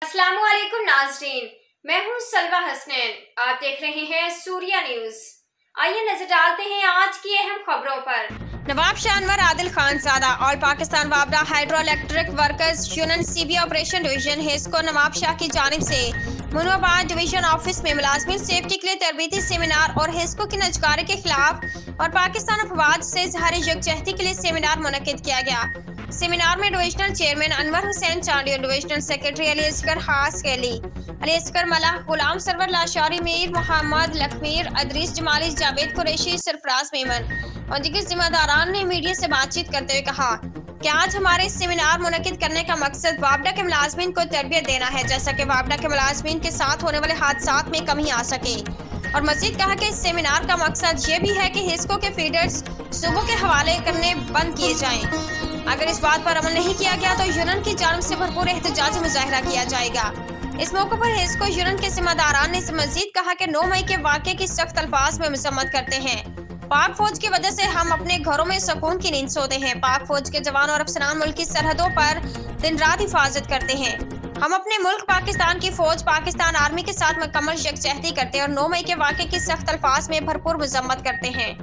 अस्सलाम वालेकुम नाज़रीन, मैं हूँ सलवा हसनैन। आप देख रहे हैं सूर्या न्यूज़। आइए नजर डालते हैं आज की अहम खबरों पर। नवाब शाह अनवर आदिल खान ज़ादा ऑल पाकिस्तान वापडा hydro electric workers union CB operation division HESCO Nawab Shah की जानिब से मुनवाबाद डिवीजन ऑफिस में मुलाजमिन सेफ्टी के लिए तरबीती सेमिनार और हिस्को की नजकारी के खिलाफ और पाकिस्तान अफवाज से इजहार यकजहती के लिए सेमिनार मुनक्किद किया गया। सेमिनार में डिविजनल चेयरमैन अनवर हुसैन चांदी और डिविजनल सेक्रेटरी अली असगर हास कैली, अली असगर मलाह, गुलाम सरवर लाशारी, मीर मोहम्मद लखमीर, अदरीस जमाली, जावेद कुरैशी, सरफराज मेमन और दीगर जिम्मेदारान ने मीडिया से बातचीत करते हुए कहा कि आज हमारे इस सेमिनार मुनक्किद करने का मकसद वापडा के मुलाजमीन को तरबियत देना है, जैसा कि वापडा के मुलाजमीन के साथ होने वाले हादसात में कमी आ सके। और मजीद कहा कि इस सेमिनार का मकसद ये भी है कि हिस्को के फीडर्स सूबों के हवाले करने बंद किए जाएं। अगर इस बात पर अमल नहीं किया गया तो यूनियन की जानिब से भरपूर एहतजाजी मुजाहरा किया जाएगा। इस मौके पर हिस्को यूनियन के जिम्मेदारान ने मजीद कहा कि 9 मई के वाक़े की सख्त अल्फाज में मजम्मत करते हैं। पाक फौज की वजह से हम अपने घरों में सुकून की नींद सोते हैं। पाक फौज के जवान और अफसरान मुल्क की सरहदों पर दिन रात हिफाजत करते हैं। हम अपने मुल्क पाकिस्तान की फौज पाकिस्तान आर्मी के साथ मुकम्मल यकजहती करते हैं और 9 मई के वाक़े की सख्त अल्फाज में भरपूर मजम्मत करते हैं।